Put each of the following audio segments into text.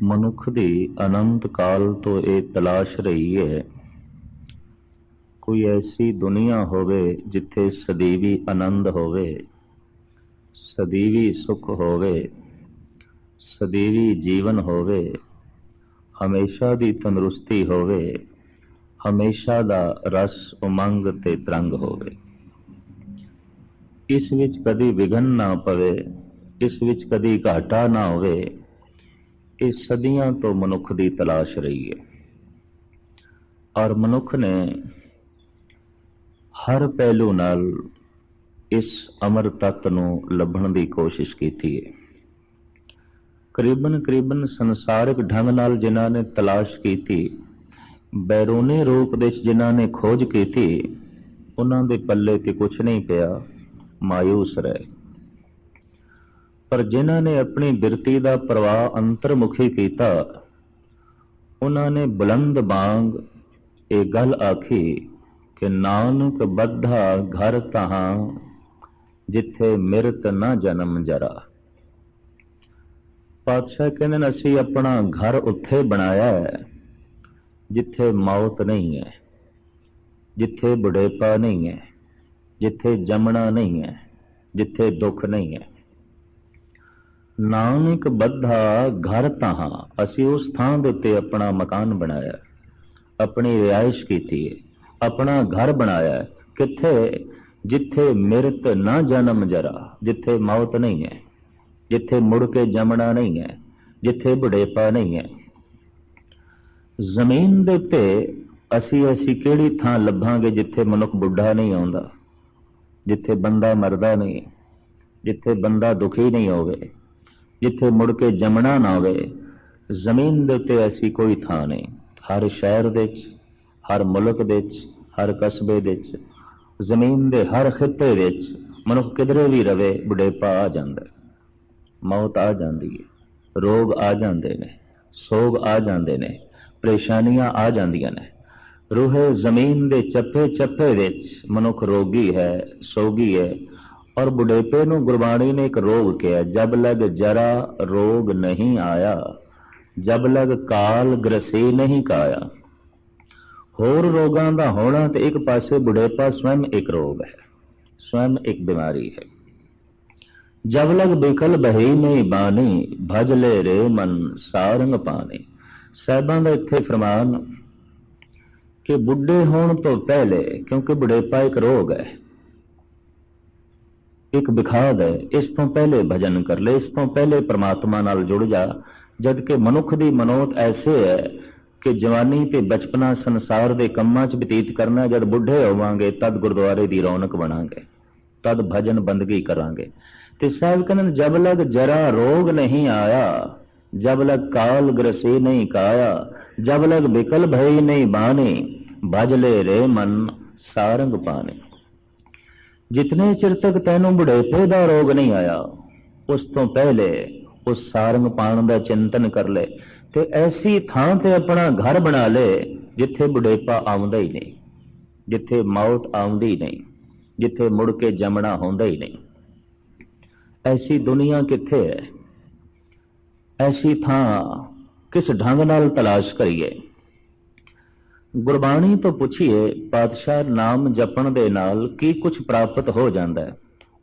ਮਨੁੱਖ ਦੀ ਅਨੰਤ ਕਾਲ ਤੋਂ ਇਹ ਤਲਾਸ਼ ਰਹੀ ਹੈ, ਕੋਈ ਐਸੀ ਦੁਨੀਆ ਹੋਵੇ ਜਿੱਥੇ ਸਦੀਵੀ ਆਨੰਦ ਹੋਵੇ, ਸਦੀਵੀ ਸੁੱਖ ਹੋਵੇ, ਸਦੀਵੀ ਜੀਵਨ ਹੋਵੇ, ਹਮੇਸ਼ਾ ਦੀ ਤੰਦਰੁਸਤੀ ਹੋਵੇ, ਹਮੇਸ਼ਾ ਦਾ ਰਸ ਉਮੰਗ ਤੇ ਤਰੰਗ ਹੋਵੇ। ਇਸ ਵਿੱਚ ਕਦੀ ਵਿਘਨ ਨਾ ਪਵੇ, ਇਸ ਵਿੱਚ ਕਦੀ ਘਾਟਾ ਨਾ ਹੋਵੇ। ਇਹ ਸਦੀਆਂ ਤੋਂ ਮਨੁੱਖ ਦੀ ਤਲਾਸ਼ ਰਹੀ ਹੈ ਔਰ ਮਨੁੱਖ ਨੇ ਹਰ ਪਹਿਲੂ ਨਾਲ ਇਸ ਅਮਰ ਤੱਤ ਨੂੰ ਲੱਭਣ ਦੀ ਕੋਸ਼ਿਸ਼ ਕੀਤੀ ਹੈ। ਕਰੀਬਨ ਸੰਸਾਰਿਕ ਢੰਗ ਨਾਲ ਜਿਨ੍ਹਾਂ ਨੇ ਤਲਾਸ਼ ਕੀਤੀ, ਬੈਰੂਨੀ ਰੂਪ ਦੇ ਵਿੱਚ ਜਿਨ੍ਹਾਂ ਨੇ ਖੋਜ ਕੀਤੀ, ਉਹਨਾਂ ਦੇ ਪੱਲੇ ਤੇ ਕੁਛ ਨਹੀਂ ਪਿਆ, ਮਾਯੂਸ ਰਹੇ। ਪਰ ਜਿਨ੍ਹਾਂ ਨੇ ਆਪਣੀ ਬਿਰਤੀ ਦਾ ਪ੍ਰਵਾਹ ਅੰਤਰਮੁਖੀ ਕੀਤਾ, ਉਹਨਾਂ ਨੇ ਬੁਲੰਦ ਬਾਂਗ ਇਹ ਗੱਲ ਆਖੀ ਕਿ ਨਾਨਕ ਬੱਧਾ ਘਰ ਤਹਾਂ, ਜਿੱਥੇ ਮਿਰਤ ਨਾ ਜਨਮ ਜਰਾ। ਪਾਤਸ਼ਾਹ ਕਹਿੰਦੇ ਨੇ ਅਸੀਂ ਆਪਣਾ ਘਰ ਉੱਥੇ ਬਣਾਇਆ ਹੈ ਜਿੱਥੇ ਮੌਤ ਨਹੀਂ ਹੈ, ਜਿੱਥੇ ਬੁਢੇਪਾ ਨਹੀਂ ਹੈ, ਜਿੱਥੇ ਜੰਮਣਾ ਨਹੀਂ ਹੈ, ਜਿੱਥੇ ਦੁੱਖ ਨਹੀਂ ਹੈ। ਨਾਨਕ ਬੱਧਾ ਘਰ ਤਹਾਂ, ਅਸੀਂ ਉਸ ਥਾਂ ਦੇ ਉੱਤੇ ਆਪਣਾ ਮਕਾਨ ਬਣਾਇਆ, ਆਪਣੀ ਰਿਹਾਇਸ਼ ਕੀਤੀ ਹੈ, ਆਪਣਾ ਘਰ ਬਣਾਇਆ। ਕਿੱਥੇ? ਜਿੱਥੇ ਮਿਰਤ ਨਾ ਜਨਮ ਜਰਾ, ਜਿੱਥੇ ਮੌਤ ਨਹੀਂ ਹੈ, ਜਿੱਥੇ ਮੁੜ ਕੇ ਜੰਮਣਾ ਨਹੀਂ ਹੈ, ਜਿੱਥੇ ਬੁਢੇਪਾ ਨਹੀਂ ਹੈ। ਜ਼ਮੀਨ ਦੇ ਉੱਤੇ ਅਸੀਂ ਕਿਹੜੀ ਥਾਂ ਲੱਭਾਂਗੇ ਜਿੱਥੇ ਮਨੁੱਖ ਬੁੱਢਾ ਨਹੀਂ ਆਉਂਦਾ, ਜਿੱਥੇ ਬੰਦਾ ਮਰਦਾ ਨਹੀਂ, ਜਿੱਥੇ ਬੰਦਾ ਦੁਖੀ ਨਹੀਂ ਹੋਵੇ, ਜਿੱਥੇ ਮੁੜ ਕੇ ਜੰਮਣਾ ਨਾ ਹੋਵੇ। ਜ਼ਮੀਨ ਦੇ ਉੱਤੇ ਐਸੀ ਕੋਈ ਥਾਂ ਨਹੀਂ। ਹਰ ਸ਼ਹਿਰ ਦੇ ਵਿੱਚ, ਹਰ ਮੁਲਕ ਦੇ ਵਿੱਚ, ਹਰ ਕਸਬੇ ਦੇ ਵਿੱਚ, ਜ਼ਮੀਨ ਦੇ ਹਰ ਖਿੱਤੇ ਵਿੱਚ ਮਨੁੱਖ ਕਿਧਰੇ ਵੀ ਰਵੇ, ਬੁਢੇਪਾ ਆ ਜਾਂਦਾ, ਮੌਤ ਆ ਜਾਂਦੀ ਹੈ, ਰੋਗ ਆ ਜਾਂਦੇ ਨੇ, ਸੋਗ ਆ ਜਾਂਦੇ ਨੇ, ਪਰੇਸ਼ਾਨੀਆਂ ਆ ਜਾਂਦੀਆਂ ਨੇ। ਰੂਹੇ ਜ਼ਮੀਨ ਦੇ ਚੱਪੇ ਚੱਪੇ ਵਿੱਚ ਮਨੁੱਖ ਰੋਗੀ ਹੈ, ਸੋਗੀ ਹੈ। ਔਰ ਬੁਢੇਪੇ ਨੂੰ ਗੁਰਬਾਣੀ ਨੇ ਇੱਕ ਰੋਗ ਕਿਹਾ, ਜਬ ਲਗ ਜਰਾ ਰੋਗ ਨਹੀਂ ਆਇਆ, ਜਬ ਲਗ ਕਾਲ ਗ੍ਰਸੇ ਨਹੀਂ ਕਾਇਆ। ਹੋਰ ਰੋਗਾਂ ਦਾ ਹੋਣਾ ਤੇ ਇੱਕ ਪਾਸੇ ਬੁਢੇਪਾ ਸਵੈਮ ਇੱਕ ਰੋਗ ਹੈ, ਸਵੈਮ ਇੱਕ ਬਿਮਾਰੀ ਹੈ। ਜਬ ਲਗ ਬਿਕਲ ਬਹੀ ਨਹੀਂ ਬਾਣੀ, ਭਜ ਲੈ ਰੇ ਮਨ ਸਾਰੰਗ ਪਾਣੀ। ਸਾਹਿਬਾਂ ਦਾ ਇੱਥੇ ਫਰਮਾਨ ਕਿ ਬੁੱਢੇ ਹੋਣ ਤੋਂ ਪਹਿਲੇ, ਕਿਉਂਕਿ ਬੁਢੇਪਾ ਇੱਕ ਰੋਗ ਹੈ, ਇੱਕ ਵਿਖਾਦ ਹੈ, ਇਸ ਤੋਂ ਪਹਿਲੇ ਭਜਨ ਕਰ ਲੈ, ਇਸ ਤੋਂ ਪਹਿਲੇ ਪ੍ਰਮਾਤਮਾ ਨਾਲ ਜੁੜ ਜਾ। ਜਦ ਕਿ ਮਨੁੱਖ ਦੀ ਮਨੋਤ ਐਸੇ ਹੈ ਕਿ ਜਵਾਨੀ ਤੇ ਬਚਪਨਾ ਸੰਸਾਰ ਦੇ ਕੰਮਾਂ 'ਚ ਬਤੀਤ ਕਰਨਾ, ਜਦ ਬੁੱਢੇ ਹੋਵਾਂਗੇ ਤਦ ਗੁਰਦੁਆਰੇ ਦੀ ਰੌਣਕ ਬਣਾਂਗੇ, ਤਦ ਭਜਨ ਬੰਦਗੀ ਕਰਾਂਗੇ। ਤੇ ਸਾਹਿਬ ਕਹਿੰਦੇ ਜਬ ਲਗ ਜਰਾ ਰੋਗ ਨਹੀਂ ਆਇਆ, ਜਬ ਲਗ ਕਾਲ ਗ੍ਰਸੇ ਨਹੀਂ ਕਾਇਆ, ਜਬ ਲਗ ਬਿਕਲ ਭਈ ਨਹੀਂ ਬਾਣੀ, ਭਜ ਲੈ ਰੇ ਮਨ ਸਾਰੰਗ ਪਾਣੀ। ਜਿਤਨੇ ਚਿਰ ਤੱਕ ਤੈਨੂੰ ਬੁਢੇਪੇ ਦਾ ਰੋਗ ਨਹੀਂ ਆਇਆ, ਉਸ ਤੋਂ ਪਹਿਲੇ ਉਸ ਸਾਰੰਗ ਪਾਣ ਦਾ ਚਿੰਤਨ ਕਰ ਲੈ ਤੇ ਐਸੀ ਥਾਂ ਤੇ ਆਪਣਾ ਘਰ ਬਣਾ ਲੈ ਜਿੱਥੇ ਬੁਢੇਪਾ ਆਉਂਦਾ ਹੀ ਨਹੀਂ, ਜਿੱਥੇ ਮੌਤ ਆਉਂਦੀ ਨਹੀਂ, ਜਿੱਥੇ ਮੁੜ ਕੇ ਜੰਮਣਾ ਹੁੰਦਾ ਹੀ ਨਹੀਂ। ਐਸੀ ਦੁਨੀਆ ਕਿੱਥੇ ਹੈ? ਐਸੀ ਥਾਂ ਕਿਸ ਢੰਗ ਨਾਲ ਤਲਾਸ਼ ਕਰੀਏ? ਗੁਰਬਾਣੀ ਤੋਂ ਪੁੱਛੀਏ, ਪਾਤਸ਼ਾਹ ਨਾਮ ਜਪਣ ਦੇ ਨਾਲ ਕੀ ਕੁਛ ਪ੍ਰਾਪਤ ਹੋ ਜਾਂਦਾ ਹੈ?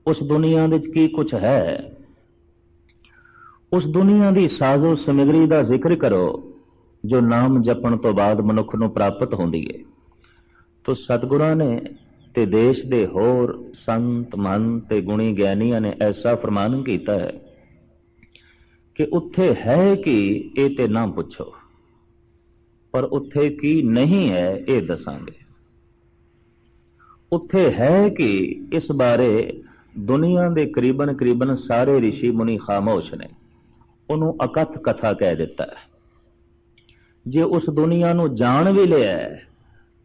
ਉਸ ਦੁਨੀਆ ਵਿੱਚ ਕੀ ਕੁਛ ਹੈ? ਉਸ ਦੁਨੀਆ ਦੀ ਸਾਜ਼ੋ ਸਮਗਰੀ ਦਾ ਜ਼ਿਕਰ ਕਰੋ ਜੋ ਨਾਮ ਜਪਣ ਤੋਂ ਬਾਅਦ ਮਨੁੱਖ ਨੂੰ ਪ੍ਰਾਪਤ ਹੁੰਦੀ ਹੈ। ਤੋ ਸਤਿਗੁਰਾਂ ਨੇ ਤੇ ਦੇਸ਼ ਦੇ ਹੋਰ ਸੰਤ ਮਹੰਤ ਤੇ ਗੁਣੀ ਗਿਆਨੀਆਂ ਨੇ ਐਸਾ ਫਰਮਾਨ ਕੀਤਾ ਹੈ ਕਿ ਉੱਥੇ ਹੈ ਕਿ ਇਹ ਤੇ ਨਾ ਪੁੱਛੋ, ਪਰ ਉੱਥੇ ਕੀ ਨਹੀਂ ਹੈ ਇਹ ਦੱਸਾਂਗੇ। ਉੱਥੇ ਹੈ ਕਿ ਇਸ ਬਾਰੇ ਦੁਨੀਆ ਦੇ ਕਰੀਬਨ ਸਾਰੇ ਰਿਸ਼ੀ ਮੁਨੀ ਖਾਮੋਸ਼ ਨੇ, ਉਹਨੂੰ ਅਕਥ ਕਥਾ ਕਹਿ ਦਿੱਤਾ ਹੈ। ਜੇ ਉਸ ਦੁਨੀਆ ਨੂੰ ਜਾਣ ਵੀ ਲਿਆ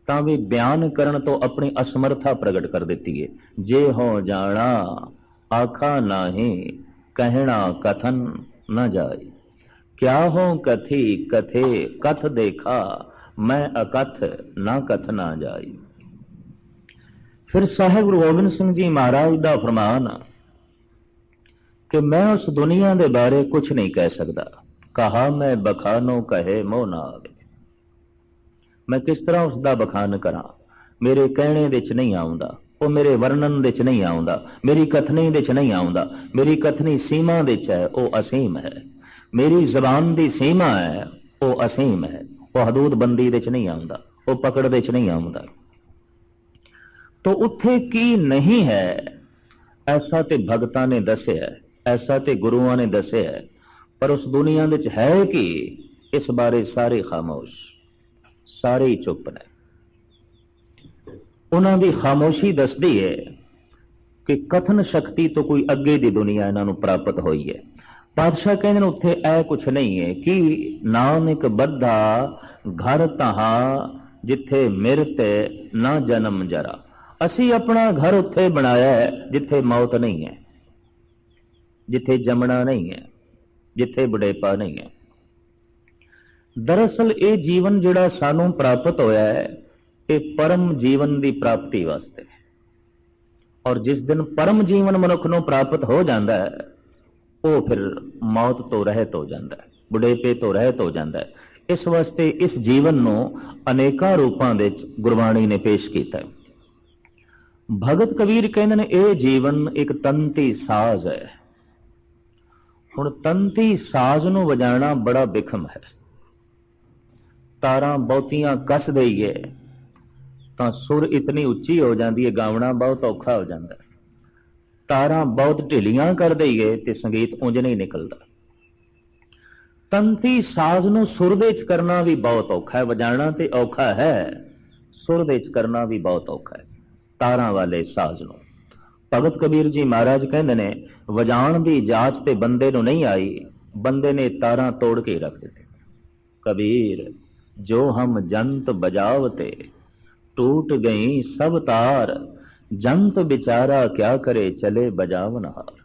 ਤਾਂ ਵੀ ਬਿਆਨ ਕਰਨ ਤੋਂ ਆਪਣੀ ਅਸਮਰਥਾ ਪ੍ਰਗਟ ਕਰ ਦਿੱਤੀ ਹੈ। ਜੇ ਹੋ ਜਾਣਾ ਆਖਾ ਨਾਹੀ, ਕਹਿਣਾ ਕਥਨ ਨਾ ਜਾਏ। क्या हो कथी कथे कथ देखा, मैं अकथ ना कथ ना जाई। फिर साहिब गुरु गोबिंद सिंह जी महाराज का फरमान कि मैं उस दुनिया के बारे कुछ नहीं कह सकता, कहा मैं बखानो कहे मोह ना आवे। मैं किस तरह उसका बखान करा, मेरे कहने विच नहीं आउंदा, वो मेरे वर्णन विच नहीं आउंदा, मेरी कथनी विच नहीं आउंदा। मेरी कथनी सीमा विच है, वो असीम है। मेरी जबान दी सीमा है, वो असीम है। वो हदूद बंदी विच नहीं आउंदा, वो पकड़ विच नहीं आउंदा। तो उत्थे की नहीं है, ऐसा ते भगतां ने दसिया, ऐसा ते गुरुआं ने दसिया, पर उस दुनिया विच है कि इस बारे सारे खामोश, सारे ही चुप ने। उन्हां दी खामोशी दसदी है कि कथन शक्ति तो कोई अगे दी दुनिया इन्हां नूं प्राप्त होई है। पातशाह कहंदे ने उत्थे ऐ कुछ नहीं है कि नानक बद्धा घर तहां जिथे मिरत ना जन्म जरा। असी अपना घर उत्थे बनाया है जिथे मौत नहीं है, जिथे जमना नहीं है, जिथे बुढ़ेपा नहीं है। दरअसल ये जीवन जिहड़ा सानू प्राप्त होया है, ये परम जीवन की प्राप्ति वास्ते। और जिस दिन परम जीवन मनुख नूं प्राप्त हो जाता है, वो फिर मौत तो रहत हो जाता है, बुढ़ेपे तो रहत हो जाता है। इस वास्ते इस जीवन नूं अनेकां रूपां विच गुरबाणी ने पेश किया है। भगत कबीर कहते हैं यह जीवन एक तंती साज है। हुण तंती साज नूं वजाना बड़ा बिखम है। तारां बहुतियां कस देईए तां सुर इतनी उच्ची हो जाती है, गावना बहुत औखा हो जाता है। तारां बहुत ढिलियां कर देईए ते संगीत उंज नहीं निकलता। तंती साज नूं सुर दे च करना भी बहुत औखा है, वजाना ते औखा है, सुर दे च करना भी बहुत औखा है। तारां वाले साज नूं भगत कबीर जी महाराज कहंदे ने, वजाण दी जाच ते बंदे नूं नहीं आई, बंदे ने तारां तोड़ के रख दिते। कबीर जो हम जंत बजावते, टूट गई सब तार, जंत बिचारा क्या करे चले बजावनहार।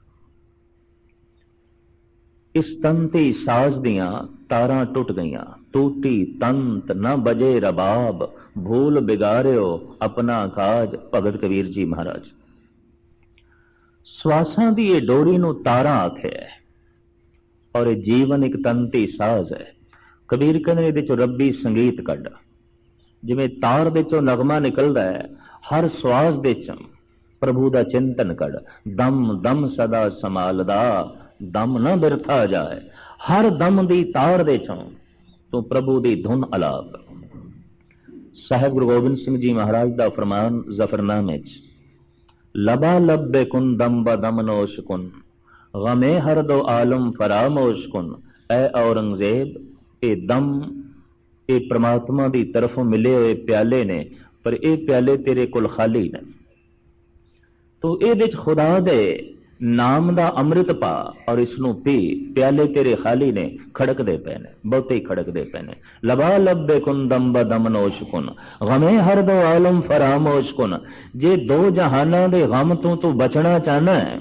इस तंती साज दियां तारां टुट गईयां, टूटी तंत न बजे रबाब, भूल बिगाड़ियो अपना काज। भगत कबीर जी महाराज श्वासां दी ये डोरी नूं तारां आखे है, और जीवन एक तंती साज है। कबीर कहंदे इहदे चों रब्बी संगीत कढ, जिवें तार दे चों नगमा निकलदा है, हर श्वास दे चों प्रभु दा चिंतन कढ। दम दम सदा संभालदा, दम न बिरथा जाए। हर दम दी तार दे चों तू प्रभु दी धुन अलाप। साहिब गुरु गोबिंद सिंह जी महाराज दा फरमान जफरनामे च, लबा लब बेकुन दम ब दम नोश कुन, गमे हर दो आलम फरामोश कुन। ऐ औरंगजेब, ये दम ये परमात्मा की तरफों मिले हुए प्याले ने, पर ये प्याले तेरे कोल खाली ने। तो ये खुदा दे नाम दा अमृत पा और इसनू पी, प्याले तेरे खाली ने, खड़कदे पे ने, बहुते ही खड़कदे पे ने। लबा लब्बे कुन दम ब दम नोश कुन, गमे हर दो आलम फरामोश कुन। जे दो जहाना दे गम तू बचना चाहना है,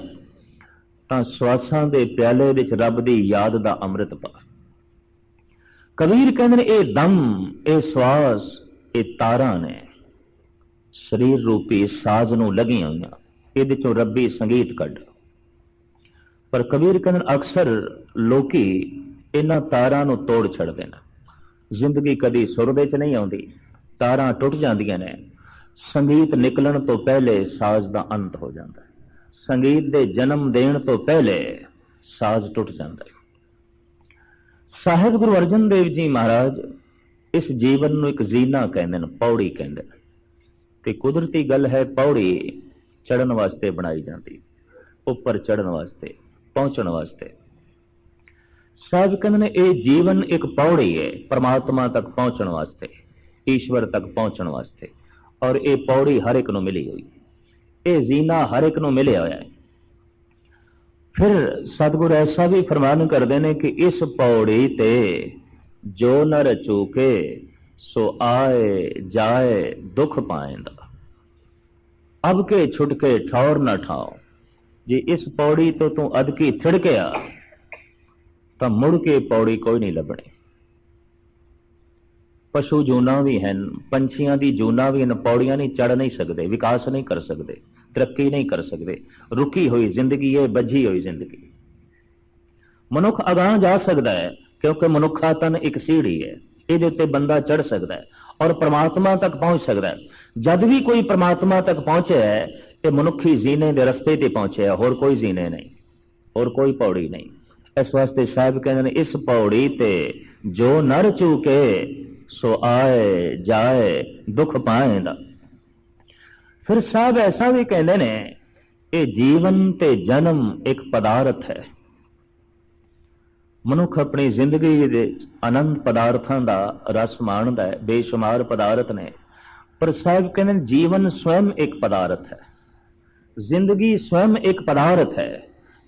तां श्वासां दे प्याले विच रब दी याद दा अमृत पा। कबीर कहंदे ने ये दम, ये श्वास, ये तारां ने शरीर रूपी साज नूं लगियां होईयां, इहदे चों रब्बी संगीत कढ। पर कबीर कहंदे अक्सर लोकी इन्हां तारां नूं तोड़ छड़दे ने। जिंदगी कदी सुर दे च नहीं आउंदी, तारां टुट जांदियां ने। संगीत निकलण तो पहले साज दा अंत हो जांदा है, संगीत दे जन्म देण तो पहले साज टुट जांदा है। साहिब गुरु अर्जन देव जी महाराज इस जीवन नूं एक जीना कहंदे ने, पौड़ी कहंदे ने। ते कुदरती गल है, पौड़ी चढ़न वास्ते बनाई जाती, उपर चढ़न वास्ते, पहुंचण वास्ते। साहब कहंदे ने ये जीवन एक पौड़ी है परमात्मा तक पहुंचण वास्ते, ईश्वर तक पहुंचण वास्ते। और ये पौड़ी हर एक नूं मिली हुई, ये जीना हर एक नूं मिलिया होया है। फिर सतगुरु ऐसा भी फरमान करते हैं कि इस पौड़ी ते जो नर चूके, सो आए जाए दुख पाएंदा। अब के छुटके ठौर न ठाओ, जे इस पौड़ी तो तू अदकी थिड़किया तो मुड़ के पौड़ी कोई नहीं लभनी। पशु जूना भी हैं, पंछियां दी जूना भी हैं, पौड़ियां नहीं चढ़ नहीं सकते, विकास नहीं कर सकते, तरक्की नहीं कर सकते। रुकी हुई जिंदगी है, बझी हुई जिंदगी। मनुख अगां जा सकता है क्योंकि मनुखा तन एक सीढ़ी है, ਇਹਦੇ ਉੱਤੇ ਬੰਦਾ ਚੜ ਸਕਦਾ ਹੈ ਔਰ परमात्मा तक पहुंच सकता है। जद भी कोई परमात्मा तक पहुंचे है तो मनुखी जीने के रस्ते ते पहुंचे है, होर कोई जीने नहीं, होर कोई पौड़ी नहीं। इस वास्ते साहब कहते हैं इस पौड़ी ते जो नर चूके सो आए जाए दुख पाएंदा। फिर साहब ऐसा भी कहते ने ये जीवन ते जन्म एक पदार्थ है। मनुख अपनी जिंदगी दे आनंद पदार्थों का रस माणदा है, बेशुमार पदार्थ ने, पर साहब कहते जीवन स्वयं एक पदार्थ है, जिंदगी स्वयं एक पदार्थ है।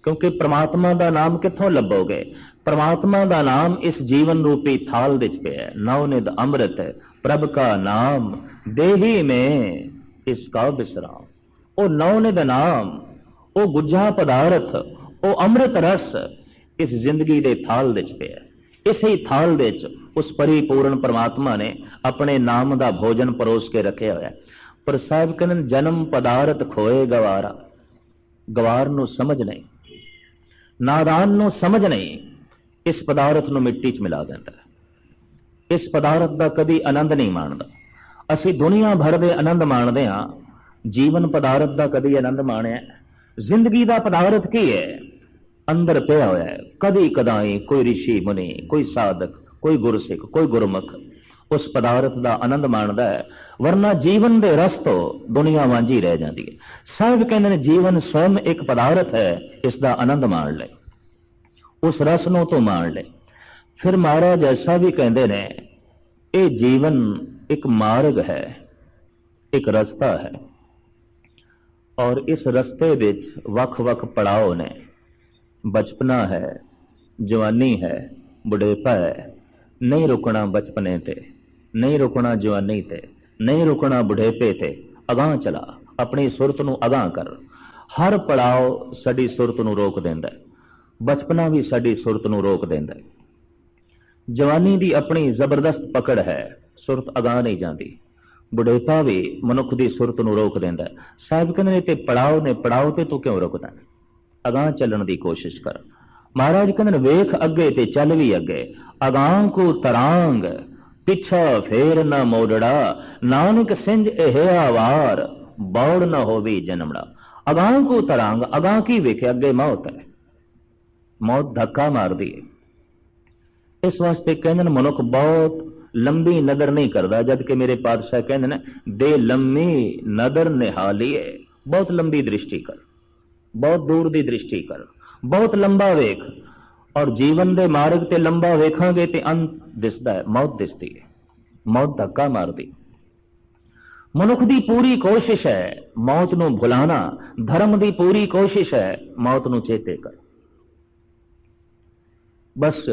क्योंकि परमात्मा का नाम कित्थों लभोगे? परमात्मा का नाम इस जीवन रूपी थाल विच पिया है। नवनिध अमृत प्रभ का नाम देही में इसका विश्राम। वो नवनिध नाम, वो गुज्जा पदार्थ, वो अमृत रस इस जिंदगी दे थाल विच पिया। इस ही थाल विच उस परिपूर्ण परमात्मा ने अपने नाम का भोजन परोस के रखे होया। पर साहब कहन जन्म पदार्थ खोए गवारा, गवार नूं समझ नहीं, नादान नूं समझ नहीं, इस पदार्थ नूं मिट्टी च मिला देंदा है। इस पदार्थ का कदी आनंद नहीं माणदा। असीं दुनिया भर दे आनंद माणदे हां, जीवन पदार्थ का कदी आनंद माणिया? जिंदगी का पदार्थ की है? अंदर पिया होया है। कदी कदाई कोई ऋषि मुनि, कोई साधक, कोई गुरसिख, कोई गुरमुख उस पदार्थ का आनंद माणदा है, वरना जीवन दे रस तो दुनिया वांझी रह जाती है। साहब कहते हैं जीवन स्वयं एक पदार्थ है, इसका आनंद मान ले, उस रस नूं तो मान ले। फिर महाराज ऐसा भी कहते ने ये जीवन एक मार्ग है, एक रस्ता है, और इस रस्ते विच वख-वख पड़ाव ने। बचपना है, जवानी है, बुढ़ेपा है। नहीं रुकना बचपने ते, नहीं रुकना जवानी ते, नहीं रुकना बुढ़ेपे ते, अगां चला, अपनी सुरत नूं अगां कर। हर पड़ाव साडी सुरत नूं रोक देंदा है, बचपना भी साडी सुरत नूं रोक देंदा है। जवानी दी अपनी जबरदस्त पकड़ है, सुरत अगां नहीं जाती। बुढ़ेपा भी मनुख की सुरत नूं रोक देंदा है। साहब कहंदे ते पड़ाव ने, पड़ाव ते तू क्यों रुकदा है? अगां चलण की कोशिश कर। महाराज कहंदे वेख अगे ते चल भी अगे, अगां को तरांग पिछा फेर न मोड़ड़ा, नानक सिंज एहिया वार बौड़ न होवी जन्मड़ा। अगां को तरांग, अगां की वेखे? अगे मौत है, मौत धक्का मार दी है। इस वास्ते कहंदे मनुख बहुत लंबी नदर नहीं करता, जबकि मेरे पातशाह कहंदे ने दे लम्मी नदर निहालीए। बहुत लंबी दृष्टि कर, बहुत दूर की दृष्टि कर, बहुत लंबा वेख। और जीवन दे मार्ग ते लंबा वेखांगे ते अंत दिसदा है, मौत दिसदी है, मौत धक्का मारदी। मनुख दी पूरी कोशिश है मौत नूं भुलाना, धर्म दी पूरी कोशिश है मौत नूं चेते कर। बस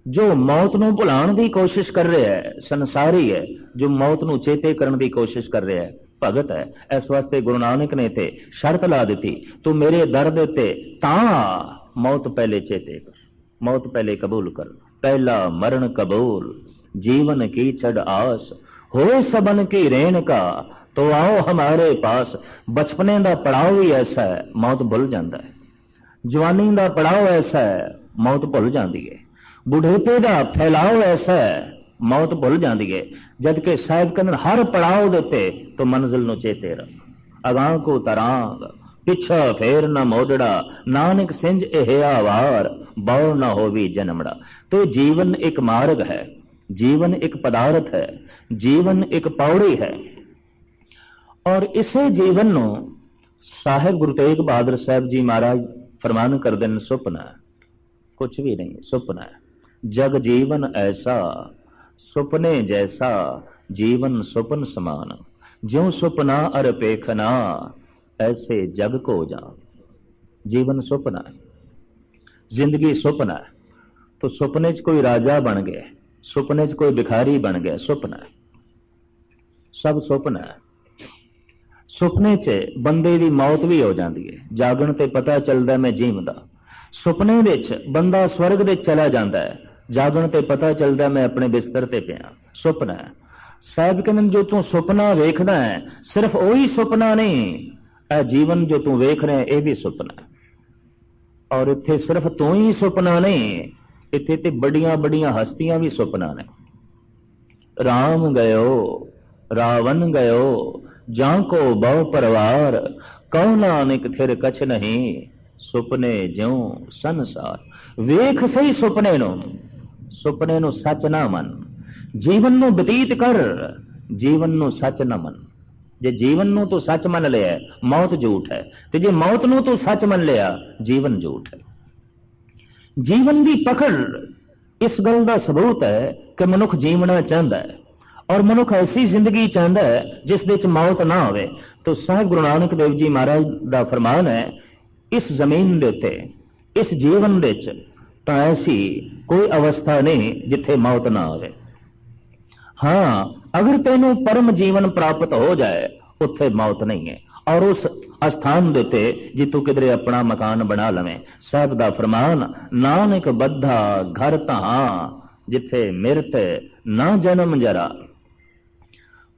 जो मौत नूं भुलाण दी कोशिश कर रहा है संसारी है, जो मौत नूं चेते करन दी कोशिश कर रहा है भगत है। इस वास्ते गुरु नानक ने ते शर्त ला दी, तू मेरे दर दे ते तां मौत पहले चेते कर, मौत पहले कबूल कर। पहला मरण कबूल जीवन की चढ़ आस, हो सबन की रेन का तो आओ हमारे पास। बचपने का पड़ाव ही ऐसा है, मौत भुल जाता है। जवानी का पड़ाव ऐसा है, मौत भुल जाती है। बुढ़ेपे का फैलाव ऐसा है, मौत भुल जाती है। जबकि साहिब कहते हर पड़ाव देते तो मंजिल नूं चेते रख। अगां को तरांग पिछा फेर न मोड़ड़ा, नानक सिंज एहिया वार बौड़ न होवी जन्मड़ा। तो जीवन एक मार्ग है, जीवन एक पदार्थ है, जीवन एक पौड़ी है। और इसे जीवन नूं साहिब गुरु तेग बहादुर साहब जी महाराज फरमान करदे ने सुपना, कुछ भी नहीं, सुपना है। जग जीवन ऐसा सुपने जैसा, जीवन सुपन समान। ज्यों सुपना अर पेखना, ऐसे जग को जा। जीवन सुपना है, जिंदगी सुपना है। तो सुपने च कोई राजा बन गया, सुपने च कोई भिखारी बन गया, सुपना है, सब सुपना है। सुपने च बंदे की मौत भी हो जाती है, जागण ते पता चलता मैं जीवदा। सुपने विच बंदा स्वर्ग दे चला जाता है, जागण ते पता चलता मैं अपने बिस्तर ते पिया। सुपना है। साहब कहते जो तू सुपना वेखदा है सिर्फ वही सुपना नहीं, यह जीवन जो तू वेख रहे यह भी सुपना है। और इत्थे सिर्फ तू ही सुपना नहीं, इत्थे ते बड़ियां बड़ियां हस्तियां भी सुपना ने। राम गयो रावण गयो जाको बहु परवार, कौ नानक थिर कछ नहीं सुपने ज्यों संसार। वेख सही सुपने नु सच ना मन, जीवन नु बतीत कर जीवन नु सच ना मन। जे जीवन नु तू सच मन लिया मौत झूठ है, ते जे मौत नु तू सच मन लिया जीवन झूठ है। जीवन की पकड़ इस गल का सबूत है कि मनुख जीवना चाहता है, और मनुख ऐसी जिंदगी चाहता है जिस दे मौत ना होवे। तो साहिब गुरु नानक देव जी महाराज का फरमान है, इस जमीन दे उत्ते इस जीवन दे तो ऐसी कोई अवस्था नहीं जिथे मौत ना होवे। हाँ, अगर तेनू परम जीवन प्राप्त हो जाए उत्थे मौत नहीं है। और उस स्थान देते जी तू किधरे अपना मकान बना लवे, साहब दा फरमान, नानक बद्धा घर तहा जिथे मिरत ना जन्म जरा।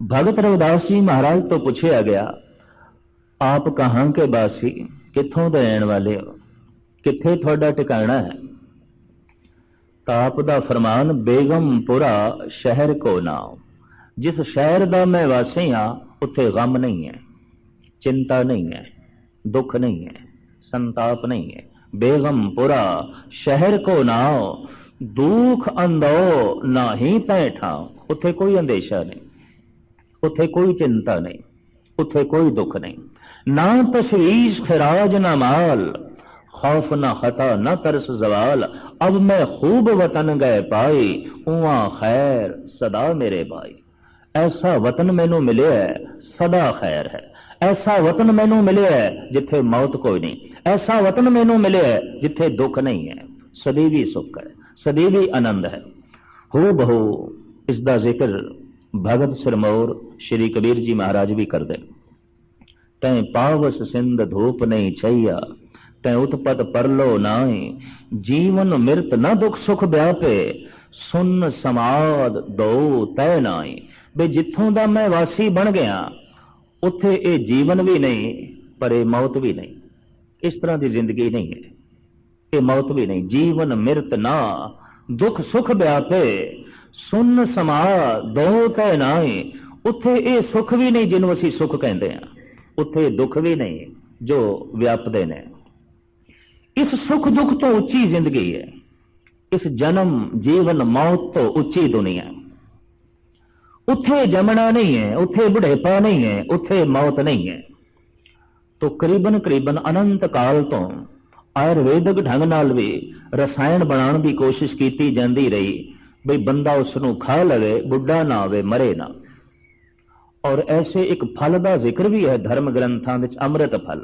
भगत रविदास जी महाराज तो पूछा गया, आप कहां के बासी, किथों दे रहने वाले हो, किथे थोड़ा ठिकाना है। ताप दा फरमान, बेगमपुरा शहर को नाम। जिस शहर दा मैं वासी हाँ उत्थे गम नहीं है, चिंता नहीं है, दुख नहीं है, संताप नहीं है। बेगमपुरा शहर को नाम, दुख अंदो नाही तय ठाव। उत्थे कोई अंदेशा नहीं, उत्थे कोई चिंता नहीं, उत्थे कोई दुख नहीं। ना तशवीश खराज ना माल, खौफ न खता न तरस जवाल। अब मैं खूब वतन गए पाई, उआ खैर सदा मेरे भाई। ऐसा वतन मैनू मिले है सदा खैर है, ऐसा वतन मैनू मिले है जिथे मौत कोई नहीं, ऐसा वतन मैनू मिले है जिथे दुख नहीं है, सदैवी सुख है, सदैवी आनंद है। हो बहु इसका जिक्र भगत सिरमौर श्री कबीर जी महाराज भी कर दे। तैं पावस सिंध धूप नहीं छैया, तैं उत्पत परलो नाई। जीवन मृत न दुख सुख व्यापे, सुन समाद दो तय नाई। बे जिथों दा मैं वासी बन गया उत्थे ये जीवन भी नहीं पर ये मौत भी नहीं। इस तरह की जिंदगी नहीं है, ये मौत भी नहीं। जीवन मृत ना दुख सुख व्यापे, सुन समा दो तय नाई। उत्थे ये सुख भी नहीं जिन्हों असीं सुख कहते हैं, उत्थे दुख भी नहीं जो व्यापदे ने। इस सुख दुख तो उच्ची जिंदगी है, इस जन्म जीवन मौत तो उच्ची दुनिया। उत्थे जमना नहीं है, उत्थे बुढ़ेपा नहीं है, उत्थे मौत नहीं है। तो करीबन करीबन अनंत काल तो आयुर्वेदिक ढंग नाल भी रसायन बनाने की कोशिश की जाती रही, बई बंदा उसनू खा लवे बुढ़ा ना होवे मरे ना। और ऐसे एक फल का जिक्र भी है धर्म ग्रंथां विच, अमृत फल।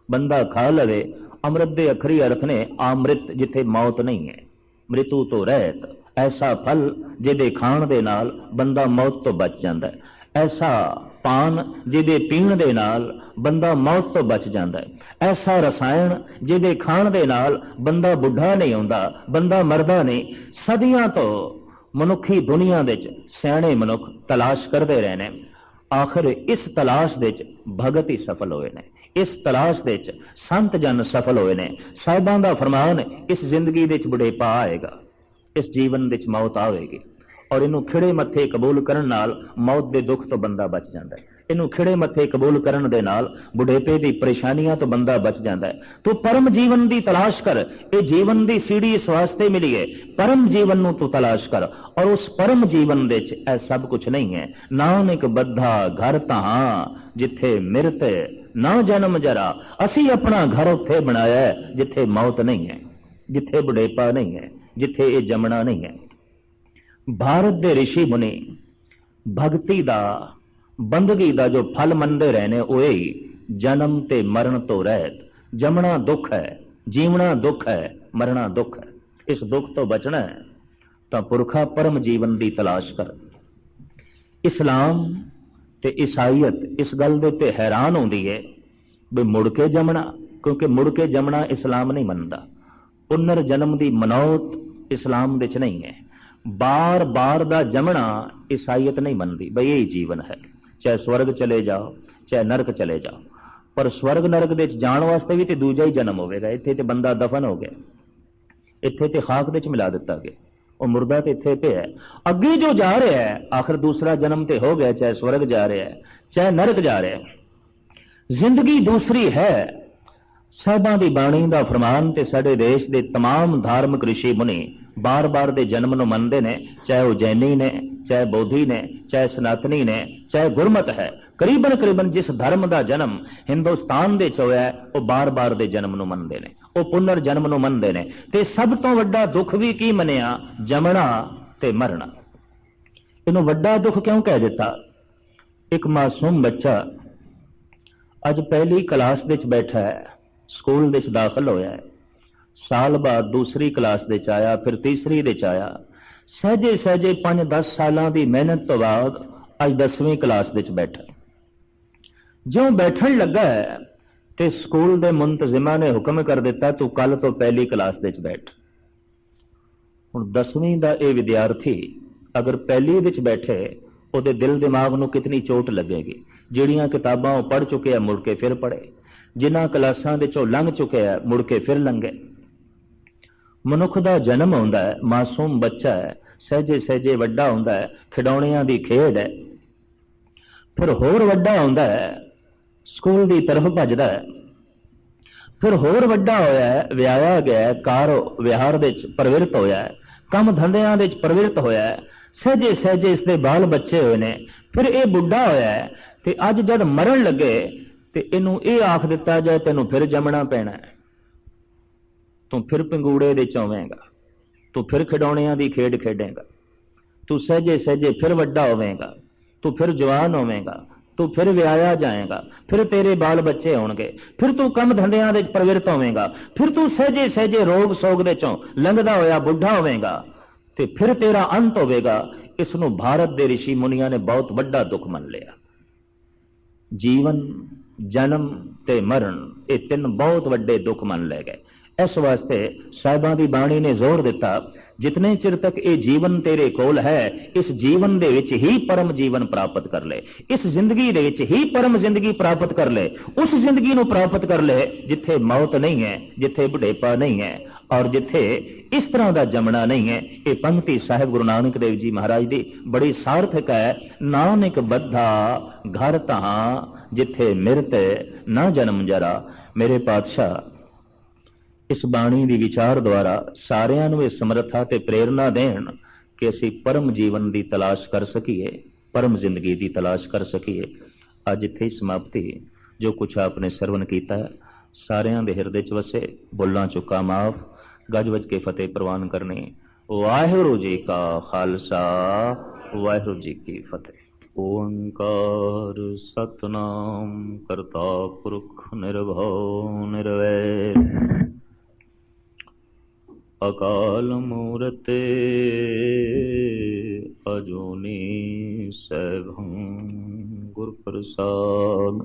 बंदा खा लवे, अमृत दे अखरी अर्थ ने आमृत, जिथे मौत नहीं है, मृत्यु तो रहत। ऐसा फल जिहदे खाण दे नाल बंदा मौत तो बच जाता है। ऐसा पान जिहदे पीण दे नाल बंदा मौत तो बच जाता है। ऐसा रसायन जिहदे खाण दे नाल बंदा बुढ़ा नहीं होंदा, बंदा मरदा नहीं। सदियां तो मनुखी दुनिया दे सियाणे मनुख तलाश करते रहे ने। आखिर इस तलाश दे भगत ही सफल होए ने, इस तलाश दे संत जन सफल होए ने। साहिबां दा फरमान, इस जिंदगी दे बुढ़ेपा आएगा, इस जीवन दे मौत आवेगी, और इनू खिड़े मथे कबूल करन नाल मौत दे दुख तो बंदा बच जाता है। इनू खिड़े मथे कबूल करन दे नाल बुढ़ेपे दी परेशानियां तो बंदा बच जाता है। तू परम जीवन दी तलाश कर, ये जीवन दी सीढ़ी इस वास्ते मिली है, परम जीवन नू तू तलाश कर। और उस परम जीवन दे च सब कुछ नहीं है। नानक बद्धा घर तहा जिथे मिरत ना जन्म जरा। असी अपना घर उत्थे बनाया है जिथे मौत नहीं है, जिथे बुढ़ेपा नहीं है, जिथे ये जमना नहीं है। भारत दे ऋषि मुनि भगती दा बंदगी दा जो फल मनते रहने वो ही जन्म ते मरण तो रहत। जमना दुख है, जीवना दुख है, मरना दुख है। इस दुख तो बचना है तो पुरखा परम जीवन की तलाश कर। इस्लाम ते ईसाईयत इस गल दे ते हैरान होंदी है भी मुड़ के जमना, क्योंकि मुड़ के जमना इस्लाम नहीं मनता। पुनर जन्म की मनौत इस्लाम दे च नहीं है। बार बार दा जमना ईसाईयत नहीं मनती, बई यही जीवन है। चाहे स्वर्ग चले जाओ चाहे नरक चले जाओ, पर स्वर्ग नरक दे जाण वास्ते भी तो दूजा ही जन्म होवेगा। इत्थे ते बंदा दफन हो गया, इत्थे ते खाक दे च मिला दिता गया, वो मुर्दा तो इत्थे पे है। अगे जो जा रहा है आखिर दूसरा जन्म तो हो गया, चाहे स्वर्ग जा रहा है चाहे नरक जा रहा है, जिंदगी दूसरी है। साहिबां दी बाणी दा फरमान ते साडे देश दे तमाम धार्मिक ऋषि मुनि बार बार दे जन्म नूं मनदे ने, चाहे वो जैनी ने, चाहे बोधी ने, चाहे सनातनी ने, चाहे गुरमत है। करीबन करीबन जिस धर्म का जन्म हिंदुस्तान दे च होया है वो बार बार दे जन्म नूं मनदे ने, वो पुनर जन्म नूं मनदे ने। ते सब तो वड्डा दुख भी की मनिया? जमना ते मरना। इनू वड्डा दुख क्यों कह दिता? एक मासूम बच्चा अज पहली क्लास दे च बैठा है, स्कूल दे च दाखिल होया है, साल बाद दूसरी क्लास दे च आया, फिर तीसरी दे च आया, सहजे सहजे 5-10 सालों की मेहनत तो बाद अज 10वीं क्लास दे च बैठा। जो बैठन लगा है तो स्कूल दे मुंतजिमा ने हुक्म कर दिता तू कल तो पहली क्लास दे च बैठ। हुण 10वीं का यह विद्यार्थी अगर पहली दे च बैठे ਉਹਦੇ दिल दिमाग ਨੂੰ कितनी चोट लगेगी। ਜਿਹੜੀਆਂ किताबां ਉਹ पढ़ चुके हैं मुड़ के फिर पढ़े, जिन्हां क्लासां दे चों लंघ चुके हैं मुड़ के फिर लंघे। मनुख दा जन्म हुंदा है, मासूम बच्चा है, सहजे सहजे वड्डा हुंदा है, खिडौणियां दी खेड है, फिर होर वड्डा हुंदा है, स्कूल दी तरफ भजदा है, फिर होर वड्डा होया है, विआया गया है, कार विहार दे च प्रवृत्त होया है, कम धंधियां दे च प्रवृत्त होया है, सहजे सहजे इसके बाल बच्चे हुए ने, फिर ये बुढ़ा होया है ते अज जद मरण लगे ते इनू ये आख दिता जाए तेनू फिर जमना पैना है, तू फिर पंगूड़े दे चोवेगा, तू फिर खिडौणियां दी खेड खेडेगा, तू सहजे सहजे फिर वड्डा होवेगा, तू फिर जवान होवेगा, तू फिर विआया जाएगा, फिर तेरे बाल बच्चे होणगे, फिर तू कम धंधियां दे प्रवृत्त होवेगा, फिर तू सहजे सहजे रोग सोग दे चों लंघदा होया बुढ़ा होवेगा ते फिर तेरा अंत होवेगा। इसनू भारत दे ऋषि मुनिया ने बहुत वड्डा दुख मन लिया। जीवन, जन्म ते मरण, ये तीन बहुत वड्डे दुख मन ले गए। इस वास्ते साहिबां दी बाणी ने जोर दिता, जितने चिर तक ये जीवन तेरे कोल है, इस जीवन दे विच ही परम जीवन प्राप्त कर ले, इस जिंदगी दे विच ही परम जिंदगी प्राप्त कर ले, उस जिंदगी नू प्राप्त कर ले जिथे मौत नहीं है, जिथे बुढ़ेपा नहीं है और जिथे इस तरह का जमना नहीं है। ये पंक्ति साहिब गुरु नानक देव जी महाराज की बड़ी सार्थक है। नानक बद्धा घर तहां जिथे मिरत ना जन्म जरा। मेरे पातशाह इस बाणी की विचार द्वारा सारिਆਂ ਨੂੰ ਇਹ ਸਮਰੱਥਾ ਤੇ ਪ੍ਰੇਰਣਾ ਦੇਣ ਕਿ ਅਸੀਂ परम जीवन की तलाश कर सकीए, परम जिंदगी की तलाश कर सकीए। अज इत्थे ही समाप्ति। जो कुछ आपने सरवण किया सारिਆਂ ਦੇ ਹਿਰਦੇ 'ਚ वसे, बोलना चुका माफ, गज वज के फतेह प्रवान करनी। वाहिगुरू जी का खालसा, वाहिगुरू जी की फतेह। ओंकार सतनाम करता पुरख निर्भव निर्वैर, अकाल मूरत अजूनी सैभं गुर प्रसाद।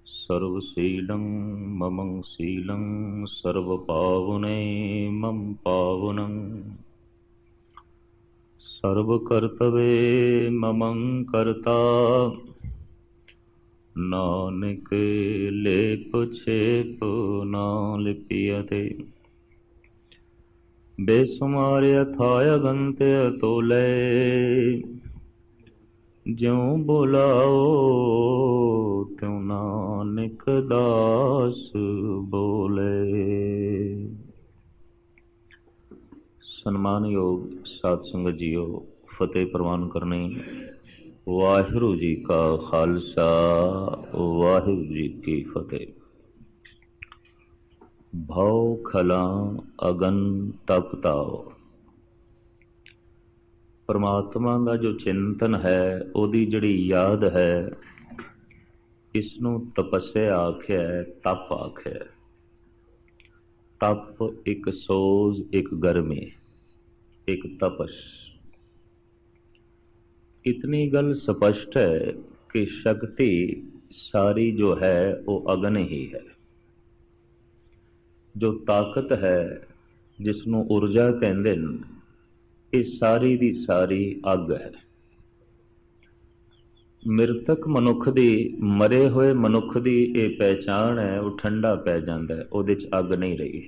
सर्वशीलं ममं शीलं सर्वपावने मम पावनं, सर्वकर्तव्ये ममं कर्ता नानक लेप छेप ना लिपियते। बेसुमार अथाय गंत तोले, ज्यों बुलाओ त्यों नानक दास बोले। सन्मान योग साध संगत जीओ, फतेह प्रवान करने। वाहिगुरू जी का खालसा, वाहिगुरू जी की फतेह। भव खला अगन तप ताओ। परमात्मा का जो चिंतन है, ओदी जड़ी याद है, इसनू तपस्या आख्या है, तप आख्या है। तप एक सोज, एक गर्मी, एक तपश। इतनी गल स्पष्ट है कि शक्ति सारी जो है वो अग्नि ही है। जो ताकत है जिसनों ऊर्जा कहते हैं, ये सारी दी सारी अग है। मृतक मनुख दी, मरे हुए मनुख दी ये पहचान है, वो ठंडा पै जाता है, उहदे च अग नहीं रही।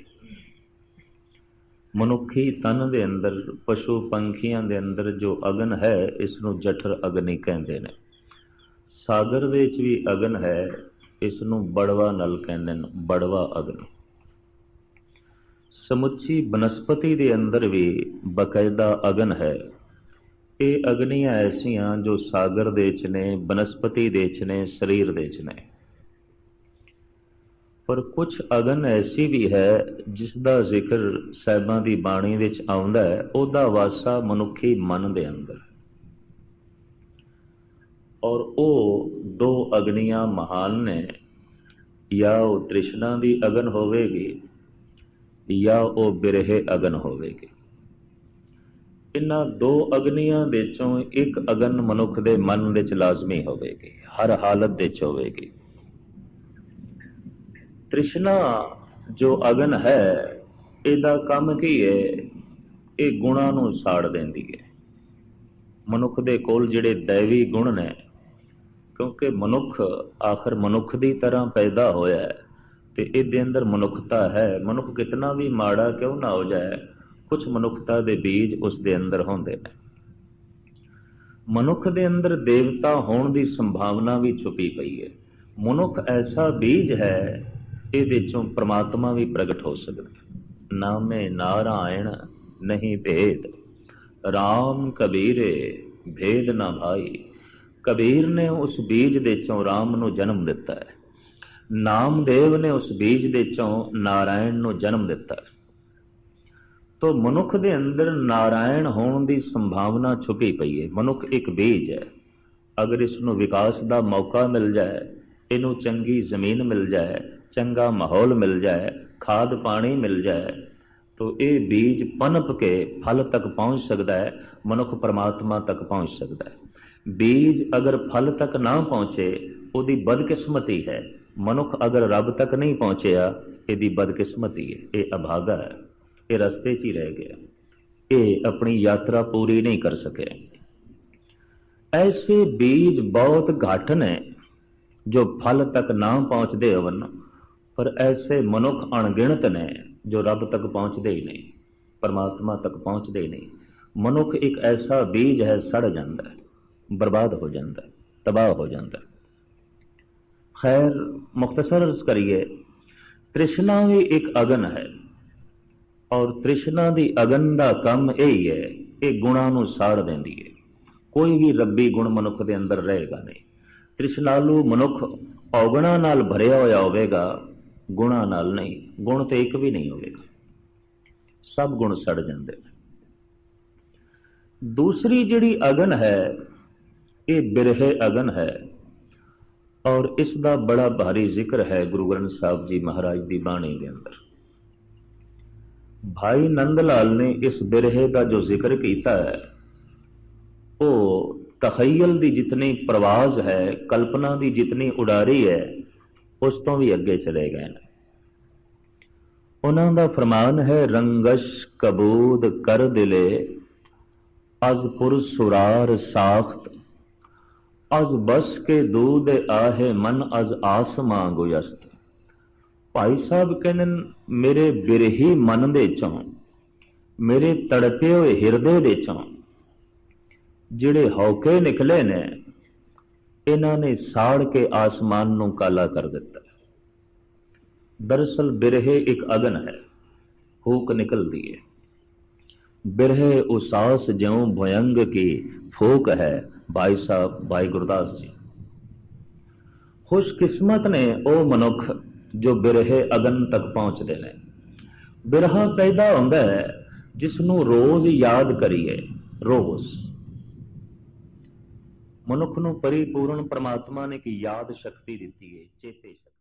ਮਨੁੱਖੀ ਤਨ ਦੇ ਅੰਦਰ, ਪਸ਼ੂ ਪੰਖੀਆਂ ਦੇ ਅੰਦਰ ਜੋ ਅਗਨ ਹੈ, ਇਸ ਨੂੰ ਜਠਰ ਅਗਨੀ ਕਹਿੰਦੇ ਨੇ। ਸਾਗਰ ਦੇ ਵਿੱਚ ਵੀ ਅਗਨ ਹੈ, ਇਸ ਨੂੰ ਬੜਵਾ ਨਲ ਕਹਿੰਦੇ ਨੇ, ਬੜਵਾ ਅਗਨ। ਸਮੁੱਚੀ ਬਨਸਪਤੀ ਦੇ ਅੰਦਰ ਵੀ ਬਕਾਇਦਾ ਅਗਨ ਹੈ। ਇਹ ਅਗਨੀਆਂ ਐਸੀਆਂ ਜੋ ਸਾਗਰ ਦੇ ਵਿੱਚ ਨੇ, ਬਨਸਪਤੀ ਦੇ ਵਿੱਚ ਨੇ, ਸਰੀਰ ਦੇ ਵਿੱਚ ਨੇ। ਪਰ ਕੁਝ ਅਗਨ ਐਸੀ ਵੀ ਹੈ ਜਿਸ ਦਾ ਜ਼ਿਕਰ ਸਾਹਿਬਾਂ ਦੀ ਬਾਣੀ ਵਿੱਚ ਆਉਂਦਾ ਹੈ, ਉਹਦਾ ਵਾਸਾ ਮਨੁੱਖੀ ਮਨ ਦੇ ਅੰਦਰ। ਔਰ ਉਹ ਦੋ ਅਗਨੀਆਂ ਮਹਾਨ ਨੇ, ਜਾਂ ਉਹ ਤ੍ਰਿਸ਼ਨਾ ਦੀ ਅਗਨ ਹੋਵੇਗੀ ਜਾਂ ਉਹ ਬਿਰਹੇ ਅਗਨ ਹੋਵੇਗੀ। ਇਹਨਾਂ ਦੋ ਅਗਨੀਆਂ ਦੇ ਚੋਂ ਇੱਕ ਅਗਨ ਮਨੁੱਖ ਦੇ ਮਨ ਵਿੱਚ ਲਾਜ਼ਮੀ ਹੋਵੇਗੀ, ਹਰ ਹਾਲਤ ਵਿੱਚ ਹੋਵੇਗੀ। ਤ੍ਰਿਸ਼ਨਾ ਜੋ ਅਗਨ ਹੈ, ਇਹਦਾ ਕੰਮ ਕੀ ਹੈ? ਇਹ ਗੁਣਾਂ ਨੂੰ ਸਾੜ ਦਿੰਦੀ ਹੈ। ਮਨੁੱਖ ਦੇ ਕੋਲ ਜਿਹੜੇ ਦੈਵੀ ਗੁਣ ਨੇ, ਕਿਉਂਕਿ ਮਨੁੱਖ ਆਖਰ ਮਨੁੱਖ ਦੀ ਤਰ੍ਹਾਂ ਪੈਦਾ ਹੋਇਆ ਹੈ ਤੇ ਇਹਦੇ ਅੰਦਰ ਮਨੁੱਖਤਾ ਹੈ। ਮਨੁੱਖ ਕਿਤਨਾ ਵੀ ਮਾੜਾ ਕਿਉਂ ਨਾ ਹੋ ਜਾਏ, ਕੁਝ ਮਨੁੱਖਤਾ ਦੇ ਬੀਜ ਉਸ ਦੇ ਅੰਦਰ ਹੁੰਦੇ ਨੇ। ਮਨੁੱਖ ਦੇ ਅੰਦਰ ਦੇਵਤਾ ਹੋਣ ਦੀ ਸੰਭਾਵਨਾ ਵੀ ਛੁਪੀ ਪਈ ਹੈ। ਮਨੁੱਖ ਐਸਾ ਬੀਜ ਹੈ, ਇਹਦੇ ਚੋਂ ਪ੍ਰਮਾਤਮਾ ਵੀ ਪ੍ਰਗਟ ਹੋ ਸਕਦਾ। ਨਾਮੇ ਨਾਰਾਇਣ ਨਹੀਂ ਭੇਦ, ਰਾਮ ਕਬੀਰੇ ਭੇਦ ਨਾ ਭਾਈ। ਕਬੀਰ ਨੇ ਉਸ ਬੀਜ ਦੇ ਚੋਂ ਰਾਮ ਨੂੰ ਜਨਮ ਦਿੱਤਾ ਹੈ। ਨਾਮਦੇਵ ਨੇ ਉਸ ਬੀਜ ਦੇ ਚੋਂ ਨਾਰਾਇਣ ਨੂੰ ਜਨਮ ਦਿੱਤਾ ਹੈ। ਤੋ ਮਨੁੱਖ ਦੇ ਅੰਦਰ ਨਾਰਾਇਣ ਹੋਣ ਦੀ ਸੰਭਾਵਨਾ ਛੁਪੀ ਪਈ ਹੈ। ਮਨੁੱਖ ਇੱਕ ਬੀਜ ਹੈ। ਅਗਰ ਇਸ ਨੂੰ ਵਿਕਾਸ ਦਾ ਮੌਕਾ ਮਿਲ ਜਾਏ, ਇਹਨੂੰ ਚੰਗੀ ਜ਼ਮੀਨ ਮਿਲ ਜਾਏ, ਚੰਗਾ ਮਾਹੌਲ ਮਿਲ ਜਾਏ, ਖਾਦ ਪਾਣੀ ਮਿਲ ਜਾਏ, ਤੋ ਇਹ ਬੀਜ ਪਨਪ ਕੇ ਫਲ ਤੱਕ ਪਹੁੰਚ ਸਕਦਾ ਹੈ। ਮਨੁੱਖ ਪਰਮਾਤਮਾ ਤੱਕ ਪਹੁੰਚ ਸਕਦਾ ਹੈ। ਬੀਜ ਅਗਰ ਫਲ ਤੱਕ ਨਾ ਪਹੁੰਚੇ, ਉਹਦੀ ਬਦਕਿਸਮਤੀ ਹੈ। ਮਨੁੱਖ ਅਗਰ ਰੱਬ ਤੱਕ ਨਹੀਂ ਪਹੁੰਚਿਆ, ਇਹਦੀ ਬਦਕਿਸਮਤੀ ਹੈ। ਇਹ ਅਭਾਗਾ ਹੈ, ਇਹ ਰਸਤੇ 'ਚ ਹੀ ਰਹਿ ਗਿਆ, ਇਹ ਆਪਣੀ ਯਾਤਰਾ ਪੂਰੀ ਨਹੀਂ ਕਰ ਸਕਿਆ। ਐਸੇ ਬੀਜ ਬਹੁਤ ਘੱਟ ਨੇ ਜੋ ਫਲ ਤੱਕ ਨਾ ਪਹੁੰਚਦੇ ਹੋਣ, ਪਰ ਐਸੇ ਮਨੁੱਖ ਅਣਗਿਣਤ ਨੇ ਜੋ ਰੱਬ ਤੱਕ ਪਹੁੰਚਦੇ ਹੀ ਨਹੀਂ, ਪਰਮਾਤਮਾ ਤੱਕ ਪਹੁੰਚਦੇ ਹੀ ਨਹੀਂ। ਮਨੁੱਖ ਇੱਕ ਐਸਾ ਬੀਜ ਹੈ, ਸੜ ਜਾਂਦਾ ਹੈ, ਬਰਬਾਦ ਹੋ ਜਾਂਦਾ ਹੈ, ਤਬਾਹ ਹੋ ਜਾਂਦਾ ਹੈ। ਖੈਰ, ਮੁਖਤਸਰ ਅਰਜ਼ ਕਰੀਏ, ਤ੍ਰਿਸ਼ਨਾ ਵੀ ਇੱਕ ਅਗਨ ਹੈ, ਔਰ ਤ੍ਰਿਸ਼ਨਾ ਦੀ ਅਗਨ ਦਾ ਕੰਮ ਇਹ ਹੀ ਹੈ, ਇਹ ਗੁਣਾਂ ਨੂੰ ਸਾੜ ਦਿੰਦੀ ਹੈ। ਕੋਈ ਵੀ ਰੱਬੀ ਗੁਣ ਮਨੁੱਖ ਦੇ ਅੰਦਰ ਰਹੇਗਾ ਨਹੀਂ। ਤ੍ਰਿਸ਼ਨਾਲੂ ਮਨੁੱਖ ਔਗੁਣਾਂ ਨਾਲ ਭਰਿਆ ਹੋਇਆ ਹੋਵੇਗਾ, ਗੁਣਾਂ ਨਾਲ ਨਹੀਂ। ਗੁਣ ਤੇ ਇੱਕ ਵੀ ਨਹੀਂ ਹੋਵੇਗਾ, ਸਭ ਗੁਣ ਸੜ ਜਾਂਦੇ ਨੇ। ਦੂਸਰੀ ਜਿਹੜੀ ਅਗਨ ਹੈ, ਇਹ ਬਿਰਹੇ ਅਗਨ ਹੈ, ਔਰ ਇਸ ਦਾ ਬੜਾ ਭਾਰੀ ਜ਼ਿਕਰ ਹੈ ਗੁਰੂ ਗ੍ਰੰਥ ਸਾਹਿਬ ਜੀ ਮਹਾਰਾਜ ਦੀ ਬਾਣੀ ਦੇ ਅੰਦਰ। ਭਾਈ ਨੰਦ ਲਾਲ ਨੇ ਇਸ ਬਿਰਹੇ ਦਾ ਜੋ ਜ਼ਿਕਰ ਕੀਤਾ ਹੈ, ਉਹ ਤਖਯਲ ਦੀ ਜਿਤਨੀ ਪ੍ਰਵਾਜ਼ ਹੈ, ਕਲਪਨਾ ਦੀ ਜਿਤਨੀ ਉਡਾਰੀ ਹੈ, ਉਸ ਤੋਂ ਵੀ ਅੱਗੇ ਚਲੇ ਗਏ ਨੇ। ਉਹਨਾਂ ਦਾ ਫਰਮਾਨ ਹੈ, ਰੰਗਸ਼ ਕਬੂਦ ਕਰ ਦਿਲੇ, ਅਜ਼ ਪੁਰ ਸੁਰਾਰ ਸਾਖਤ, ਅਜ਼ ਬਸ ਕੇ ਦੂਦ ਆਹੇ ਮਨ, ਅਜ਼ ਆਸਮਾਂ ਗੁਯਸਤ। ਭਾਈ ਸਾਹਿਬ ਕਹਿੰਦੇ, ਮੇਰੇ ਬਿਰਹੀ ਮਨ ਦੇ ਚੋਂ, ਮੇਰੇ ਤੜਪੇ ਹੋਏ ਹਿਰਦੇ ਦੇ ਚੋਂ ਜਿਹੜੇ ਹੌਕੇ ਨਿਕਲੇ ਨੇ, ਇਹਨਾਂ ਨੇ ਸਾੜ ਕੇ ਆਸਮਾਨ ਨੂੰ ਕਾਲਾ ਕਰ ਦਿੱਤਾ। ਦਰਅਸਲ ਬਿਰਹੇ ਇੱਕ ਅਗਨ ਹੈ, ਹੂਕ ਨਿਕਲਦੀ ਹੈ। ਬਿਰਹੇ ਉਸਾਸ ਜਿਉਂ ਭਯੰਗ ਕੀ ਫੂਕ ਹੈ। ਭਾਈ ਸਾਹਿਬ ਭਾਈ ਗੁਰਦਾਸ ਜੀ, ਖੁਸ਼ਕਿਸਮਤ ਨੇ ਉਹ ਮਨੁੱਖ ਜੋ ਬਿਰਹੇ ਅਗਨ ਤੱਕ ਪਹੁੰਚਦੇ ਨੇ। ਬਿਰਹਾ ਪੈਦਾ ਹੁੰਦਾ ਹੈ ਜਿਸ ਨੂੰ ਰੋਜ਼ ਯਾਦ ਕਰੀਏ। ਰੋਜ਼ ਮਨੁੱਖ ਨੂੰ ਪਰਿਪੂਰਨ ਪਰਮਾਤਮਾ ਨੇ ਕੀ ਯਾਦ ਸ਼ਕਤੀ ਦਿੱਤੀ ਹੈ, ਚੇਤੇ ਸ਼ਕਤੀ।